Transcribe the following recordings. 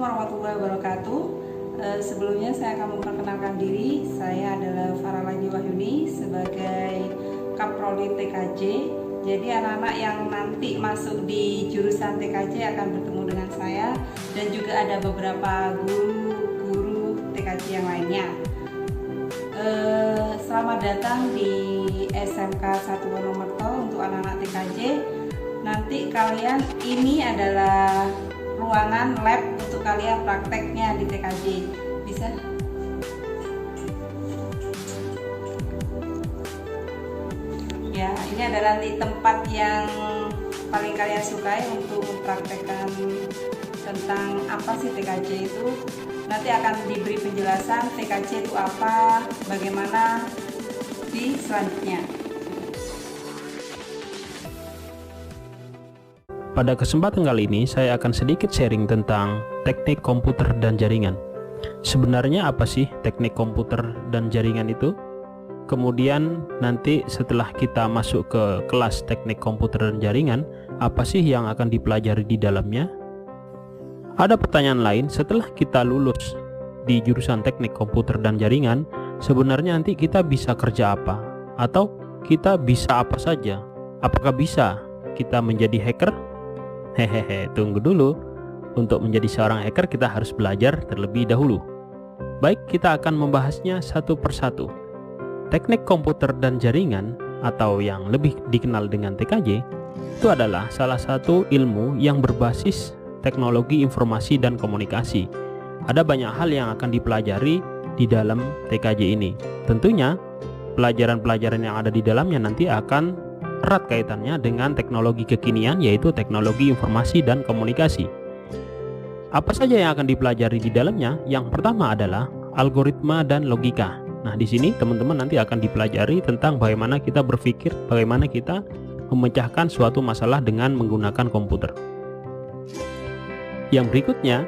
warahmatullahi wabarakatuh. Sebelumnya saya akan memperkenalkan diri. Saya adalah Farah Wahyuni sebagai Kaprodi TKJ. Jadi anak-anak yang nanti masuk di jurusan TKJ akan bertemu dengan saya, dan juga ada beberapa guru-guru TKJ yang lainnya. Selamat datang di SMK 1 Wonomerto untuk anak-anak TKJ. Nanti kalian, ini adalah ruangan lab untuk kalian prakteknya di TKJ. Bisa? Ya, ini adalah nanti tempat yang paling kalian sukai untuk mempraktekkan tentang apa sih TKJ itu. Nanti akan diberi penjelasan TKJ itu apa, bagaimana di selanjutnya. Pada kesempatan kali ini saya akan sedikit sharing tentang teknik komputer dan jaringan. Sebenarnya apa sih teknik komputer dan jaringan itu? Kemudian nanti setelah kita masuk ke kelas teknik komputer dan jaringan, apa sih yang akan dipelajari di dalamnya? Ada pertanyaan lain, setelah kita lulus di jurusan teknik komputer dan jaringan, sebenarnya nanti kita bisa kerja apa? Atau kita bisa apa saja? Apakah bisa kita menjadi hacker? Hehehe, tunggu dulu. Untuk menjadi seorang hacker kita harus belajar terlebih dahulu. Baik, kita akan membahasnya satu persatu. Teknik komputer dan jaringan, atau yang lebih dikenal dengan TKJ, itu adalah salah satu ilmu yang berbasis teknologi informasi dan komunikasi. Ada banyak hal yang akan dipelajari di dalam TKJ ini. Tentunya pelajaran-pelajaran yang ada di dalamnya nanti akan erat kaitannya dengan teknologi kekinian, yaitu teknologi informasi dan komunikasi. Apa saja yang akan dipelajari di dalamnya? Yang pertama adalah algoritma dan logika. Nah, di sini teman-teman nanti akan dipelajari tentang bagaimana kita berpikir, bagaimana kita memecahkan suatu masalah dengan menggunakan komputer. Yang berikutnya,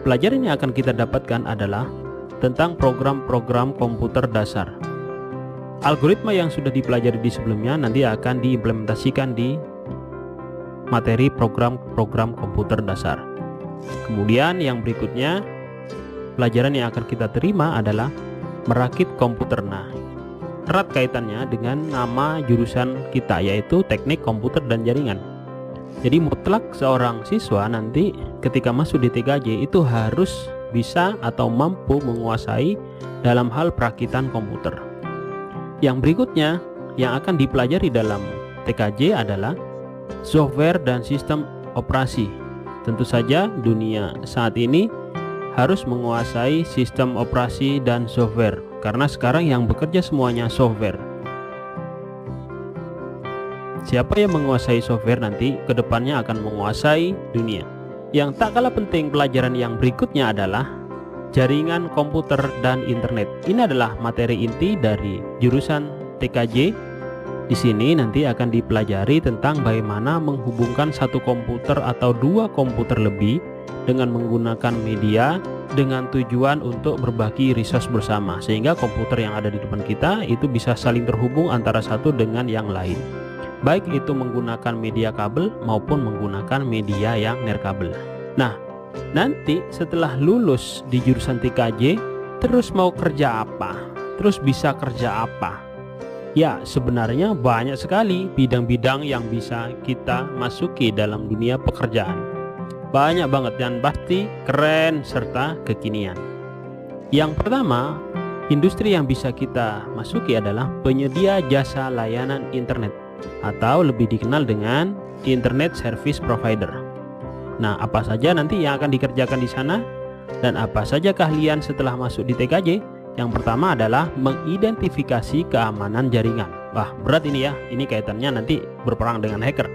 pelajaran yang akan kita dapatkan adalah tentang program-program komputer dasar. Algoritma yang sudah dipelajari di sebelumnya nanti akan diimplementasikan di materi program-program komputer dasar. Kemudian yang berikutnya, pelajaran yang akan kita terima adalah merakit komputer. Nah, erat kaitannya dengan nama jurusan kita, yaitu teknik komputer dan jaringan. Jadi mutlak seorang siswa nanti ketika masuk di TKJ itu harus bisa atau mampu menguasai dalam hal perakitan komputer. Yang berikutnya yang akan dipelajari dalam TKJ adalah software dan sistem operasi. Tentu saja dunia saat ini harus menguasai sistem operasi dan software, karena sekarang yang bekerja semuanya software. Siapa yang menguasai software nanti kedepannya akan menguasai dunia. Yang tak kalah penting, pelajaran yang berikutnya adalah jaringan komputer dan internet. Ini adalah materi inti dari jurusan TKJ. Di sini nanti akan dipelajari tentang bagaimana menghubungkan satu komputer atau dua komputer lebih dengan menggunakan media dengan tujuan untuk berbagi resource bersama, sehingga komputer yang ada di depan kita itu bisa saling terhubung antara satu dengan yang lain, baik itu menggunakan media kabel maupun menggunakan media yang nirkabel. Nah, nanti setelah lulus di jurusan TKJ, terus mau kerja apa? Terus bisa kerja apa? Ya, sebenarnya banyak sekali bidang-bidang yang bisa kita masuki dalam dunia pekerjaan. Banyak banget, dan pasti keren serta kekinian. Yang pertama, industri yang bisa kita masuki adalah penyedia jasa layanan internet, atau lebih dikenal dengan Internet Service Provider. Nah, apa saja nanti yang akan dikerjakan di sana dan apa saja keahlian setelah masuk di TKJ? Yang pertama adalah mengidentifikasi keamanan jaringan. Wah, berat ini ya. Ini kaitannya nanti berperang dengan hacker.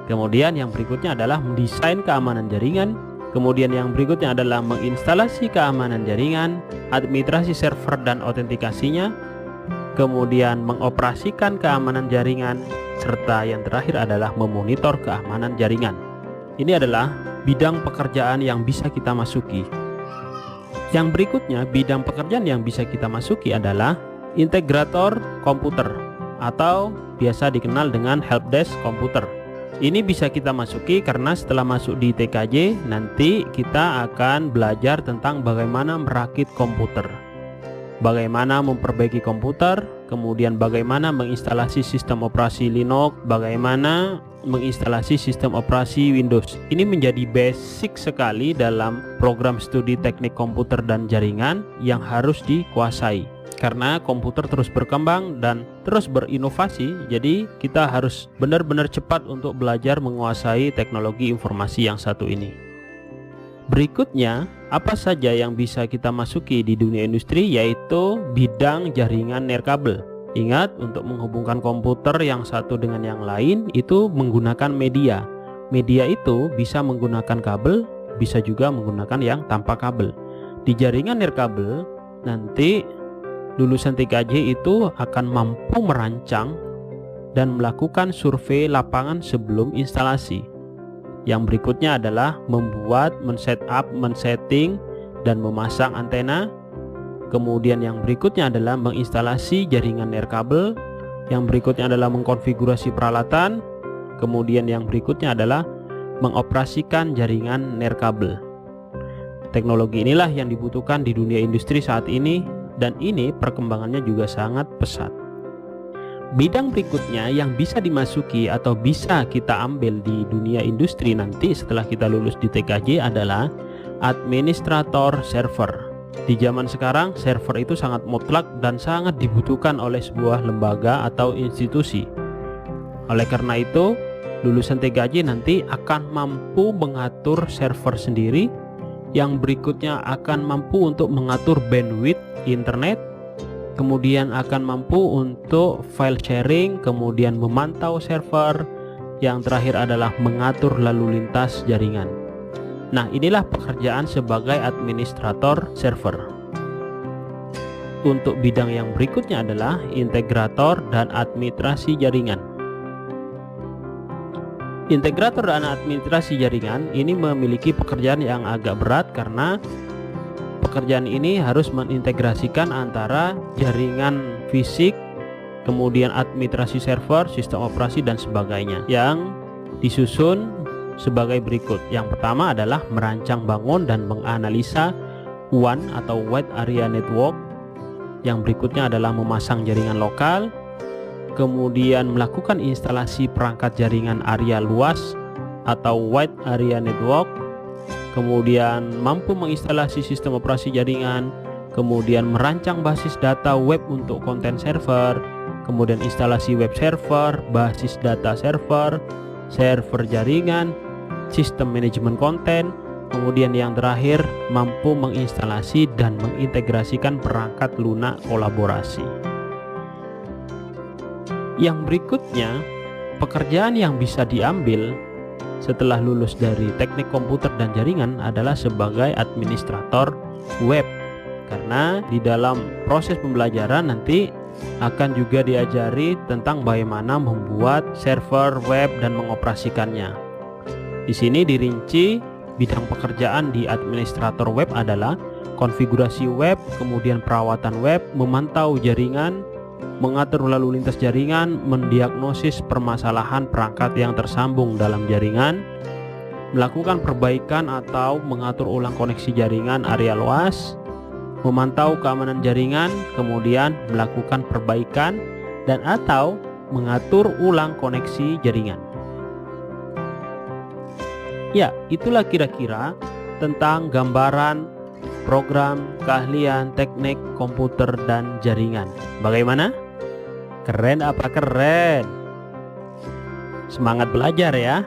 Kemudian yang berikutnya adalah mendesain keamanan jaringan. Kemudian yang berikutnya adalah menginstalasi keamanan jaringan, administrasi server dan autentikasinya. Kemudian mengoperasikan keamanan jaringan, serta yang terakhir adalah memonitor keamanan jaringan. Ini adalah bidang pekerjaan yang bisa kita masuki. Yang berikutnya, bidang pekerjaan yang bisa kita masuki adalah integrator komputer, atau biasa dikenal dengan helpdesk komputer. Ini bisa kita masuki karena setelah masuk di TKJ nanti kita akan belajar tentang bagaimana merakit komputer, bagaimana memperbaiki komputer, kemudian bagaimana menginstalasi sistem operasi Linux, bagaimana menginstalasi sistem operasi Windows. Ini menjadi basic sekali dalam program studi teknik komputer dan jaringan yang harus dikuasai. Karena komputer terus berkembang dan terus berinovasi, jadi kita harus benar-benar cepat untuk belajar menguasai teknologi informasi yang satu ini. Berikutnya, apa saja yang bisa kita masuki di dunia industri, yaitu bidang jaringan nirkabel. Ingat, untuk menghubungkan komputer yang satu dengan yang lain itu menggunakan media. Media itu bisa menggunakan kabel, bisa juga menggunakan yang tanpa kabel. Di jaringan nirkabel nanti lulusan TKJ itu akan mampu merancang dan melakukan survei lapangan sebelum instalasi. Yang berikutnya adalah membuat, men-setup, men-setting, dan memasang antena. Kemudian yang berikutnya adalah menginstalasi jaringan nirkabel. Yang berikutnya adalah mengkonfigurasi peralatan. Kemudian yang berikutnya adalah mengoperasikan jaringan nirkabel. Teknologi inilah yang dibutuhkan di dunia industri saat ini, dan ini perkembangannya juga sangat pesat. Bidang berikutnya yang bisa dimasuki atau bisa kita ambil di dunia industri nanti setelah kita lulus di TKJ adalah administrator server. Di zaman sekarang server itu sangat mutlak dan sangat dibutuhkan oleh sebuah lembaga atau institusi. Oleh karena itu, lulusan TKJ nanti akan mampu mengatur server sendiri, yang berikutnya akan mampu untuk mengatur bandwidth internet, kemudian akan mampu untuk file sharing, kemudian memantau server, yang terakhir adalah mengatur lalu lintas jaringan. Nah, inilah pekerjaan sebagai administrator server. Untuk bidang yang berikutnya adalah integrator dan administrasi jaringan. Integrator dan administrasi jaringan ini memiliki pekerjaan yang agak berat karena pekerjaan ini harus mengintegrasikan antara jaringan fisik, kemudian administrasi server, sistem operasi, dan sebagainya, yang disusun sebagai berikut. Yang pertama adalah merancang, bangun, dan menganalisa WAN atau Wide Area Network. Yang berikutnya adalah memasang jaringan lokal, kemudian melakukan instalasi perangkat jaringan area luas atau Wide Area Network, kemudian mampu menginstalasi sistem operasi jaringan, kemudian merancang basis data web untuk konten server, kemudian instalasi web server, basis data server, server jaringan, sistem manajemen konten, kemudian yang terakhir mampu menginstalasi dan mengintegrasikan perangkat lunak kolaborasi. Yang berikutnya, pekerjaan yang bisa diambil setelah lulus dari teknik komputer dan jaringan adalah sebagai administrator web, karena di dalam proses pembelajaran nanti akan juga diajari tentang bagaimana membuat server web dan mengoperasikannya. Di sini dirinci bidang pekerjaan di administrator web adalah konfigurasi web, kemudian perawatan web, memantau jaringan, mengatur lalu lintas jaringan, mendiagnosis permasalahan perangkat yang tersambung dalam jaringan, melakukan perbaikan atau mengatur ulang koneksi jaringan area luas, memantau keamanan jaringan, kemudian melakukan perbaikan dan atau mengatur ulang koneksi jaringan. Ya, itulah kira-kira tentang gambaran program keahlian teknik komputer dan jaringan. Bagaimana? Keren apa keren? Semangat belajar ya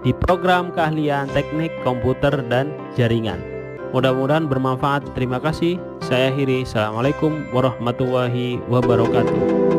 di program keahlian teknik komputer dan jaringan. Mudah-mudahan bermanfaat. Terima kasih. Saya akhiri. Assalamualaikum warahmatullahi wabarakatuh.